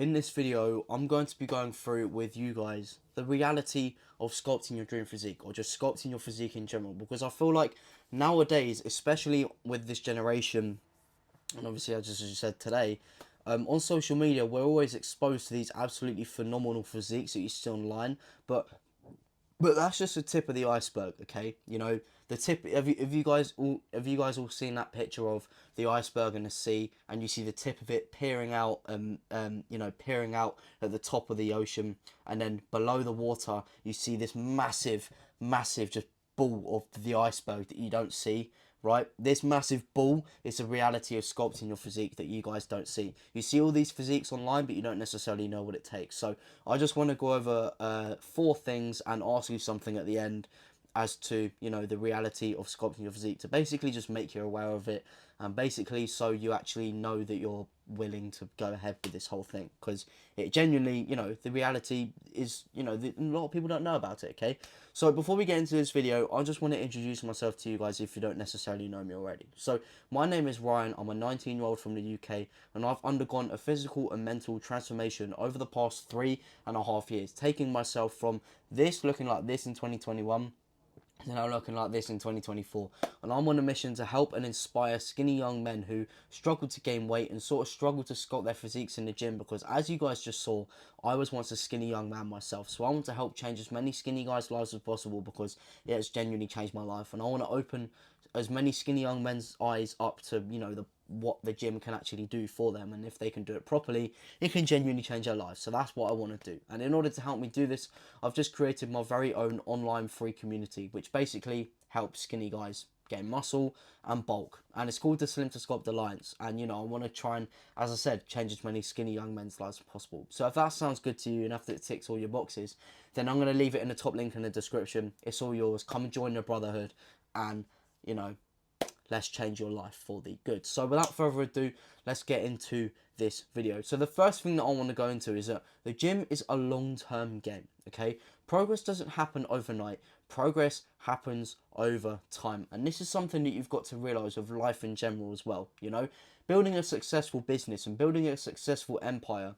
In this video, I'm going to be going through with you guys the reality of sculpting your dream physique, or just sculpting your physique in general, because I feel like nowadays, especially with this generation, and obviously as you said today, on social media, we're always exposed to these absolutely phenomenal physiques that you see online, but that's just the tip of the iceberg, okay? You know, the tip. Have you guys all seen that picture of the iceberg in the sea, and you see the tip of it peering out, peering out at the top of the ocean, and then below the water, you see this massive, massive just ball of the iceberg that you don't see. Right, this massive ball is the reality of sculpting your physique that you guys don't see. You see all these physiques online, but you don't necessarily know what it takes. So I just want to go over 4 things and ask you something at the end as to, the reality of sculpting your physique, to basically just make you aware of it, and basically so you actually know that you're willing to go ahead with this whole thing, because it genuinely, the reality is, a lot of people don't know about it. Okay, so before we get into this video, I just want to introduce myself to you guys if you don't necessarily know me already. So my name is Ryan. I'm a 19-year-old from the UK, and I've undergone a physical and mental transformation over the past 3.5 years, taking myself from this looking like this in 2021 and now looking like this in 2024. And I'm on a mission to help and inspire skinny young men who struggle to gain weight and sort of struggle to sculpt their physiques in the gym, because as you guys just saw, I was once a skinny young man myself. So I want to help change as many skinny guys' lives as possible, because it has genuinely changed my life. And I want to open as many skinny young men's eyes up to, what the gym can actually do for them, and if they can do it properly, it can genuinely change their lives. So that's what I want to do, and in order to help me do this, I've just created my very own online free community, which basically helps skinny guys gain muscle and bulk, and it's called the Slim to Sculpt Alliance. And I want to try and, as I said, change as many skinny young men's lives as possible. So if that sounds good to you and if it ticks all your boxes, then I'm going to leave it in the top link in the description. It's all yours. Come and join the brotherhood, and let's change your life for the good. So without further ado, let's get into this video. So the first thing that I want to go into is that the gym is a long-term game, okay? Progress doesn't happen overnight. Progress happens over time. And this is something that you've got to realize of life in general as well, Building a successful business and building a successful empire,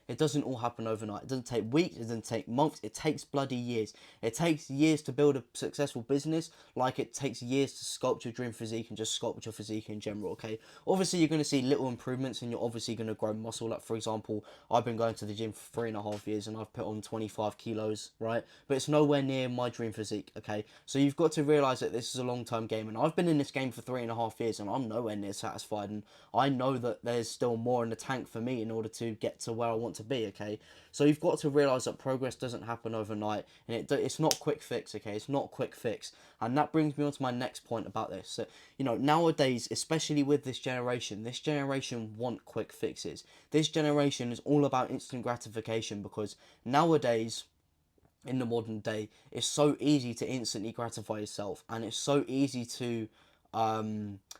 it doesn't all happen overnight. It doesn't take weeks, it doesn't take months, it takes bloody years. It takes years to build a successful business, like it takes years to sculpt your dream physique and just sculpt your physique in general, okay? Obviously, you're going to see little improvements and you're obviously going to grow muscle. Like, for example, I've been going to the gym for 3.5 years and I've put on 25 kilos, right? But it's nowhere near my dream physique, okay? So you've got to realise that this is a long-term game, and I've been in this game for 3.5 years and I'm nowhere near satisfied, and I know that there's still more in the tank for me in order to get to where I want to be, okay? So you've got to realise that progress doesn't happen overnight, and it's not quick fix, okay? It's not quick fix. And that brings me on to my next point about this. So, nowadays, especially with this generation want quick fixes. This generation is all about instant gratification, because nowadays, in the modern day, it's so easy to instantly gratify yourself, and it's so easy to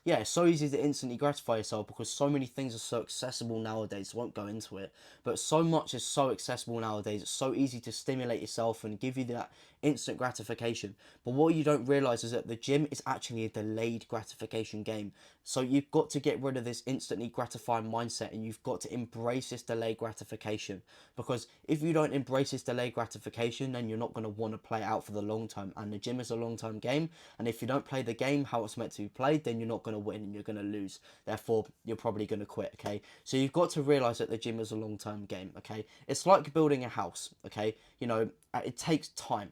it's so easy to instantly gratify yourself, because so many things are so accessible nowadays. I won't go into it, but so much is so accessible nowadays. It's so easy to stimulate yourself and give you that instant gratification. But what you don't realize is that the gym is actually a delayed gratification game. So you've got to get rid of this instantly gratifying mindset, and you've got to embrace this delayed gratification, because if you don't embrace this delayed gratification, then you're not going to want to play it out for the long term. And the gym is a long term game, and if you don't play the game how it's meant to be played, then you're not going to win and you're going to lose. Therefore, you're probably going to quit, okay? So you've got to realize that the gym is a long term game, okay? It's like building a house, okay? It takes time,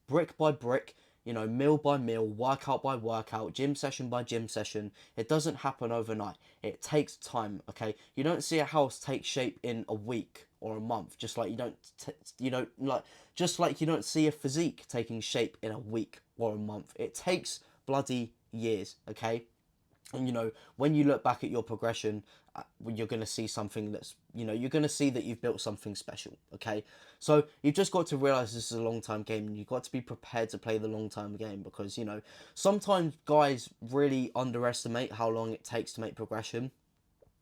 brick by brick, meal by meal, workout by workout, gym session by gym session. It doesn't happen overnight. It takes time, okay? You don't see a house take shape in a week or a month, just like you don't see a physique taking shape in a week or a month. It takes bloody years, okay? And when you look back at your progression, you're going to see something that's, you're going to see that you've built something special, okay? So you've just got to realize this is a long-term game, and you've got to be prepared to play the long-term game, because sometimes guys really underestimate how long it takes to make progression.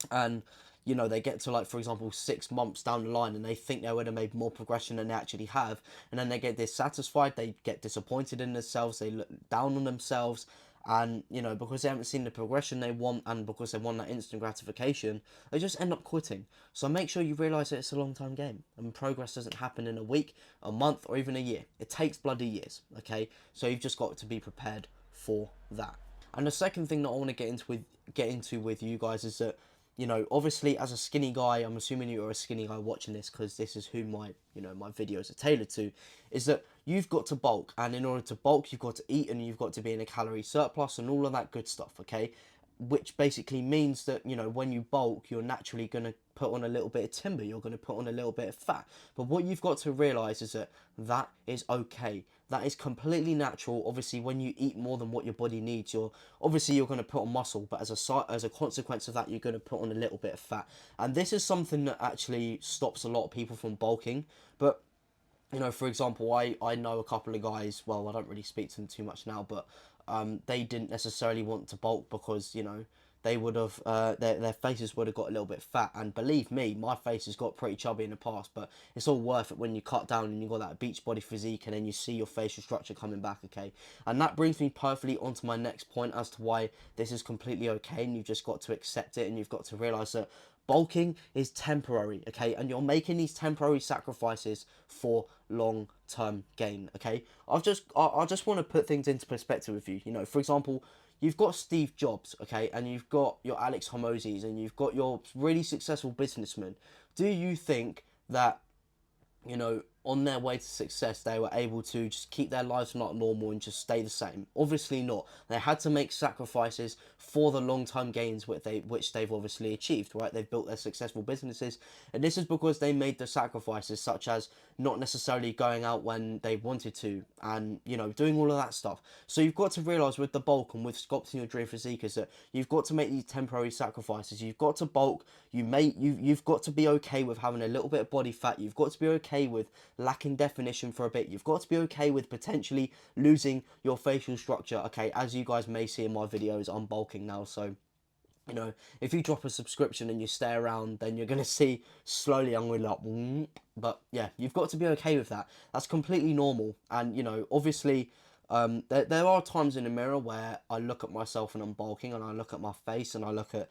And they get to, like, for example, 6 months down the line, and they think they would have made more progression than they actually have, and then they get dissatisfied, they get disappointed in themselves, they look down on themselves, And, you know, because they haven't seen the progression they want and because they want that instant gratification, they just end up quitting. So make sure you realise that it's a long-term game and progress doesn't happen in a week, a month, or even a year. It takes bloody years, okay? So you've just got to be prepared for that. And the second thing that I want to get into with you guys is that, you know, obviously as a skinny guy, I'm assuming you're a skinny guy watching this because this is who my, you know, my videos are tailored to, is that you've got to bulk, and in order to bulk, you've got to eat and you've got to be in a calorie surplus and all of that good stuff, okay? Which basically means that, you know, when you bulk, you're naturally going to put on a little bit of timber, you're going to put on a little bit of fat. But what you've got to realize is that that is okay. That is completely natural. Obviously, when you eat more than what your body needs, you're going to put on muscle, but as a consequence of that, you're going to put on a little bit of fat. And this is something that actually stops a lot of people from bulking. But, you know, for example, I know a couple of guys, well, I don't really speak to them too much now, but they didn't necessarily want to bulk because, you know, they would have, their faces would have got a little bit fat. And believe me, my face has got pretty chubby in the past, but it's all worth it when you cut down and you got that beach body physique and then you see your facial structure coming back, okay? And that brings me perfectly onto my next point as to why this is completely okay, and you've just got to accept it, and you've got to realise that bulking is temporary, okay? And you're making these temporary sacrifices for long-term gain, okay? I just want to put things into perspective with you. You know, for example, you've got Steve Jobs, okay, and you've got your Alex Hormozis, and you've got your really successful businessmen. Do you think that, you know, on their way to success, they were able to just keep their lives not normal and just stay the same? Obviously not. They had to make sacrifices for the long-term gains which they've obviously achieved, right? They've built their successful businesses, and this is because they made the sacrifices, such as not necessarily going out when they wanted to, and, you know, doing all of that stuff. So you've got to realize with the bulk and with sculpting your dream physique is that you've got to make these temporary sacrifices. You've got to bulk. You've got to be okay with having a little bit of body fat. You've got to be okay with lacking definition for a bit. You've got to be okay with potentially losing your facial structure, okay? As you guys may see in my videos, I'm bulking now, so, you know, if you drop a subscription and you stay around, then you're going to see slowly I'm going to like, but yeah, you've got to be okay with that. That's completely normal. And, you know, obviously, there are times in the mirror where I look at myself and I'm bulking, and I look at my face and I look at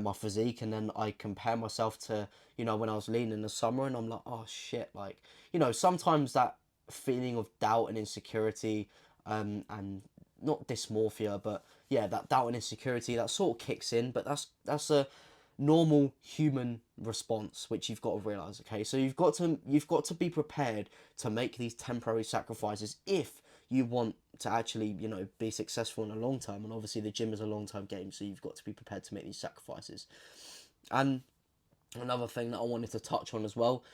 my physique, and then I compare myself to, you know, when I was lean in the summer, and I'm like, oh shit, like, you know, sometimes that feeling of doubt and insecurity, and not dysmorphia, but yeah, that doubt and insecurity, that sort of kicks in. But that's a normal human response, which you've got to realize, okay? So you've got to be prepared to make these temporary sacrifices if you want to actually, you know, be successful in the long term. And obviously the gym is a long term game, so you've got to be prepared to make these sacrifices. And another thing that I wanted to touch on as well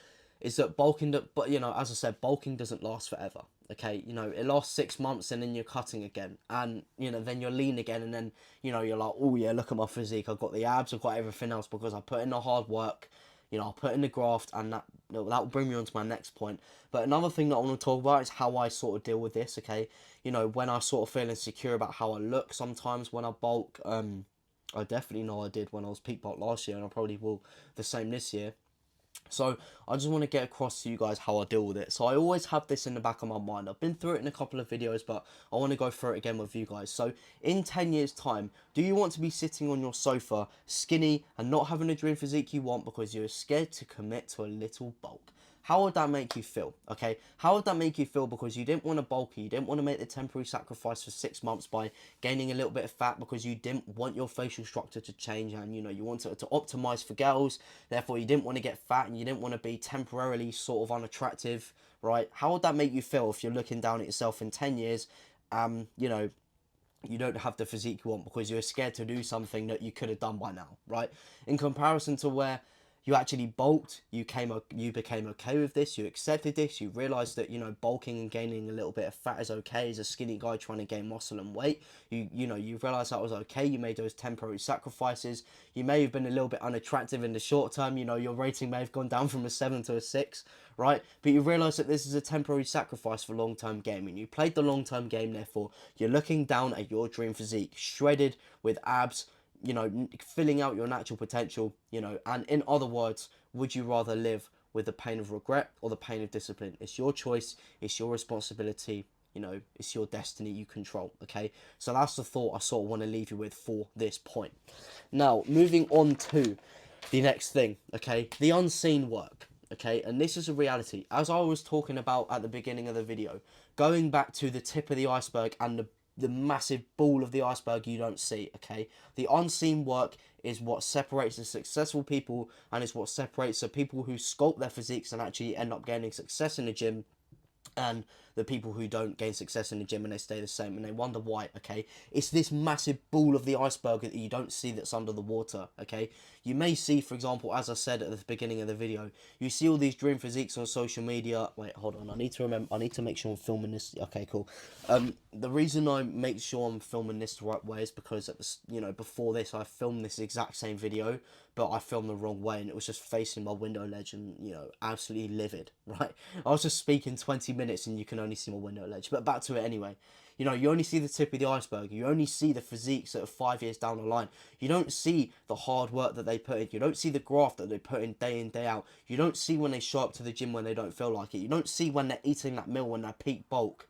is that bulking, but, you know, as I said, bulking doesn't last forever. Okay, you know, it lasts 6 months and then you're cutting again, and, you know, then you're lean again, and then, you know, you're like, oh yeah, look at my physique, I've got the abs, I've got everything else because I put in the hard work, you know, I put in the graft, and that will bring me on to my next point. But another thing that I want to talk about is how I sort of deal with this, okay? You know, when I sort of feel insecure about how I look sometimes when I bulk, I definitely know I did when I was peak bulk last year, and I probably will the same this year. So I just want to get across to you guys how I deal with it. So I always have this in the back of my mind. I've been through it in a couple of videos, but I want to go through it again with you guys. So in 10 years time, do you want to be sitting on your sofa skinny and not having the dream physique you want because you're scared to commit to a little bulk? How would that make you feel? Okay, how would that make you feel because you didn't want to bulk, you didn't want to make the temporary sacrifice for 6 months by gaining a little bit of fat because you didn't want your facial structure to change, and, you know, you wanted to optimize for girls, therefore you didn't want to get fat and you didn't want to be temporarily sort of unattractive, right? How would that make you feel if you're looking down at yourself in 10 years, you know, you don't have the physique you want because you're scared to do something that you could have done by now, right? In comparison to where you actually bulked, you became okay with this, you accepted this, you realised that, you know, bulking and gaining a little bit of fat is okay as a skinny guy trying to gain muscle and weight. You know, you realised that was okay, you made those temporary sacrifices. You may have been a little bit unattractive in the short term, you know, your rating may have gone down from a 7 to a 6, right? But you realise that this is a temporary sacrifice for long-term game, and you played the long-term game, therefore you're looking down at your dream physique, shredded with abs, you know, filling out your natural potential, you know. And in other words, would you rather live with the pain of regret or the pain of discipline? It's your choice, it's your responsibility, you know, it's your destiny, you control, okay? So that's the thought I sort of want to leave you with for this point. Now, moving on to the next thing, okay? The unseen work, okay? And this is a reality. As I was talking about at the beginning of the video, going back to the tip of the iceberg and the massive ball of the iceberg you don't see, okay? The unseen work is what separates the successful people, and is what separates the people who sculpt their physiques and actually end up gaining success in the gym, and the people who don't gain success in the gym and they stay the same and they wonder why, okay? It's this massive ball of the iceberg that you don't see that's under the water, okay? You may see, for example, as I said at the beginning of the video, you see all these dream physiques on social media. Wait, hold on, I need to make sure I'm filming this. Okay, cool. The reason I make sure I'm filming this the right way is because at the, you know, before this I filmed this exact same video, but I filmed the wrong way and it was just facing my window ledge and, you know, absolutely livid, right? I was just speaking 20 minutes and you can only see my window ledge. But back to it anyway. You know, you only see the tip of the iceberg. You only see the physiques that are 5 years down the line. You don't see the hard work that they put in. You don't see the graft that they put in, day out. You don't see when they show up to the gym when they don't feel like it. You don't see when they're eating that meal when they're peak bulk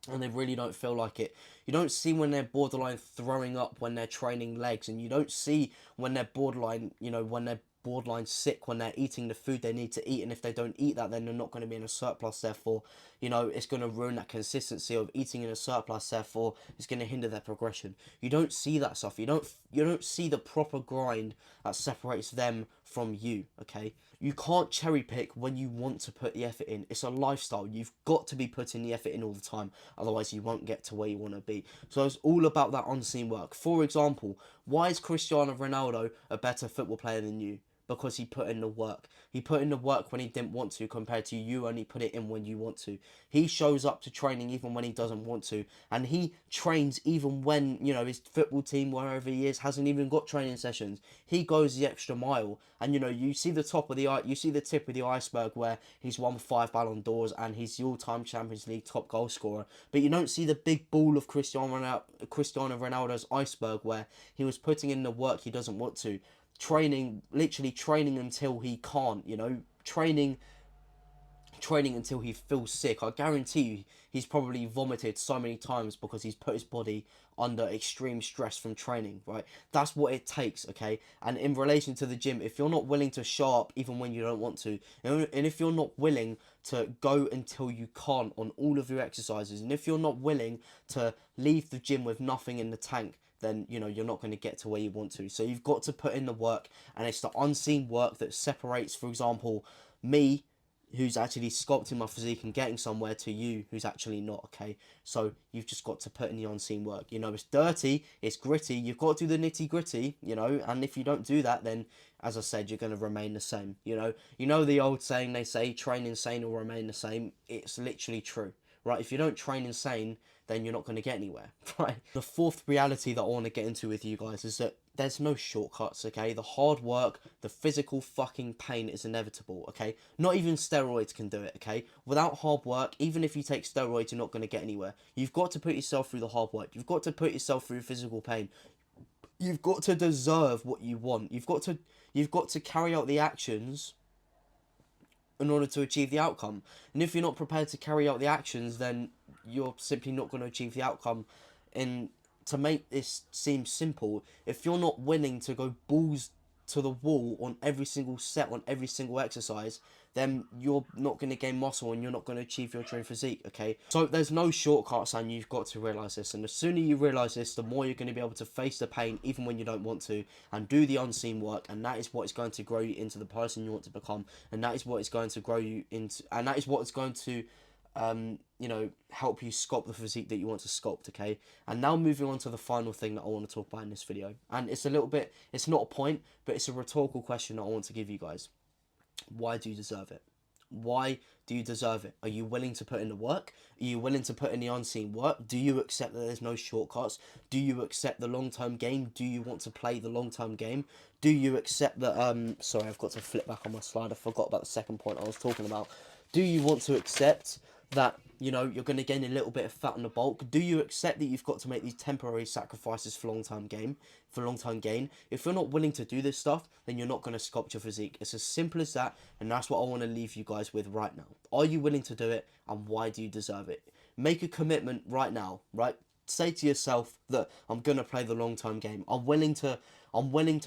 and they really don't feel like it. You don't see when they're borderline throwing up when they're training legs, and you don't see when they're borderline, you know, when they're borderline sick when they're eating the food they need to eat, and if they don't eat that, then they're not going to be in a surplus. Therefore, you know, it's going to ruin that consistency of eating in a surplus. Therefore, it's going to hinder their progression. You don't see that stuff. You don't see the proper grind that separates them from you, okay? You can't cherry pick when you want to put the effort in. It's a lifestyle. You've got to be putting the effort in all the time. Otherwise, you won't get to where you want to be. So it's all about that unseen work. For example, why is Cristiano Ronaldo a better football player than you? Because he put in the work. He put in the work when he didn't want to, compared to you only put it in when you want to. He shows up to training even when he doesn't want to. And he trains even when, you know, his football team, wherever he is, hasn't even got training sessions. He goes the extra mile. And, you know, you see the tip of the iceberg where he's won 5 Ballon d'Ors and he's the all-time Champions League top goal scorer. But you don't see the big ball of Cristiano Ronaldo's iceberg where he was putting in the work he doesn't want to. Literally training until he can't, you know, training until he feels sick. I guarantee you he's probably vomited so many times because he's put his body under extreme stress from training, right? That's what it takes, okay? And in relation to the gym, if you're not willing to show up even when you don't want to, and if you're not willing to go until you can't on all of your exercises, and if you're not willing to leave the gym with nothing in the tank, then, you know, you're not going to get to where you want to. So you've got to put in the work, and it's the unseen work that separates, for example, me, who's actually sculpting my physique and getting somewhere, to you, who's actually not, okay? So you've just got to put in the unseen work. You know, it's dirty, it's gritty, you've got to do the nitty gritty, you know, and if you don't do that, then, as I said, you're going to remain the same, you know? You know the old saying, they say, train insane or remain the same? It's literally true, right? If you don't train insane, then you're not going to get anywhere, right? The fourth reality that I want to get into with you guys is that there's no shortcuts, okay? The hard work, the physical fucking pain is inevitable, okay? Not even steroids can do it, okay? Without hard work, even if you take steroids, you're not going to get anywhere. You've got to put yourself through the hard work. You've got to put yourself through physical pain. You've got to deserve what you want. You've got to carry out the actions in order to achieve the outcome. And if you're not prepared to carry out the actions, then you're simply not going to achieve the outcome. And to make this seem simple, if you're not willing to go balls to the wall on every single set, on every single exercise, then you're not going to gain muscle and you're not going to achieve your dream physique, okay? So there's no shortcuts, and you've got to realise this. And the sooner you realise this, the more you're going to be able to face the pain even when you don't want to, and do the unseen work. And that is what is going to grow you into the person you want to become. And that is what is going to grow you into, and that is what is going to you know, help you sculpt the physique that you want to sculpt, okay? And now moving on to the final thing that I want to talk about in this video. And it's a little bit, it's not a point, but it's a rhetorical question that I want to give you guys. Why do you deserve it? Why do you deserve it? Are you willing to put in the work? Are you willing to put in the unseen work? Do you accept that there's no shortcuts? Do you accept the long-term game? Do you want to play the long-term game? Do you accept that, sorry, I've got to flip back on my slide. I forgot about the second point I was talking about. Do you want to accept that, you know, you're going to gain a little bit of fat on the bulk? Do you accept that you've got to make these temporary sacrifices for long-term gain? If you're not willing to do this stuff, then you're not going to sculpt your physique. It's as simple as that, and that's what I want to leave you guys with right now. Are you willing to do it, and why do you deserve it? make a commitment right now, right? Say to yourself that I'm gonna play the long term game. I'm willing to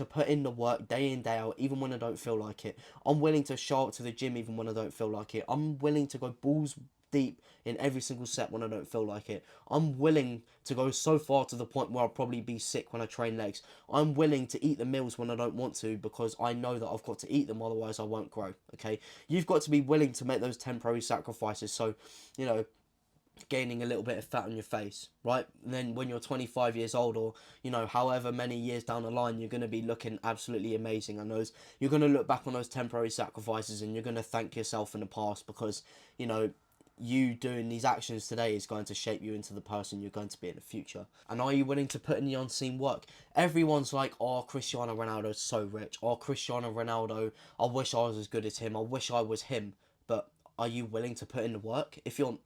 put in the work day in, day out, even when I don't feel like it. I'm willing to show up to the gym even when I don't feel like it. I'm willing to go balls deep in every single set when I don't feel like it. I'm willing to go so far to the point where I'll probably be sick when I train legs. I'm willing to eat the meals when I don't want to because I know that I've got to eat them, otherwise I won't grow. Okay, you've got to be willing to make those temporary sacrifices. So, you know, gaining a little bit of fat on your face, right? And then when you're 25 years old, or you know, however many years down the line, you're going to be looking absolutely amazing. And those, you're going to look back on those temporary sacrifices and you're going to thank yourself in the past, because you know, you doing these actions today is going to shape you into the person you're going to be in the future. And are you willing to put in the unseen work? Everyone's like, oh, Cristiano Ronaldo's so rich. Oh, Cristiano Ronaldo, I wish I was as good as him. I wish I was him. But are you willing to put in the work? If you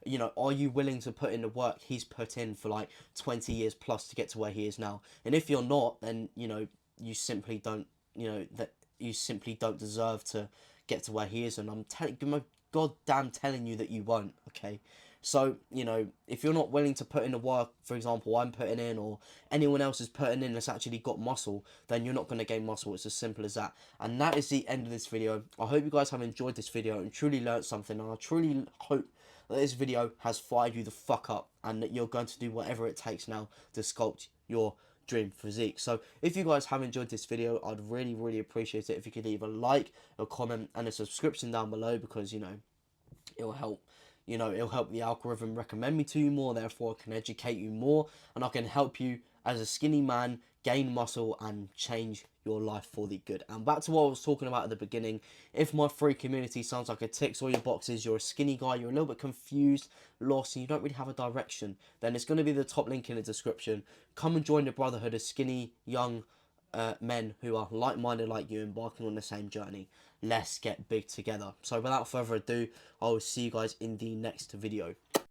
know, are you willing to put in the work he's put in for like 20 years plus to get to where he is now? And if you're not, then you know, you simply don't, you know, that you simply don't deserve to get to where he is. And I'm telling, my goddamn telling you that you won't. Okay, so you know, if you're not willing to put in the work, for example, I'm putting in, or anyone else is putting in that's actually got muscle, then you're not going to gain muscle. It's as simple as that. And that is the end of this video. I hope you guys have enjoyed this video and truly learned something, and I truly hope that this video has fired you the fuck up, and that you're going to do whatever it takes now to sculpt your dream physique. So if you guys have enjoyed this video, I'd really appreciate it if you could leave a like, a comment, and a subscription down below, because you know, it'll help, you know, it'll help the algorithm recommend me to you more, therefore I can educate you more, and I can help you as a skinny man gain muscle and change your life for the good. And back to what I was talking about at the beginning, if my free community sounds like it ticks all your boxes, you're a skinny guy, you're a little bit confused, lost, and you don't really have a direction, then it's going to be the top link in the description. Come and join the brotherhood of skinny young men who are like-minded like you, embarking on the same journey. Let's get big together. So without further ado, I will see you guys in the next video.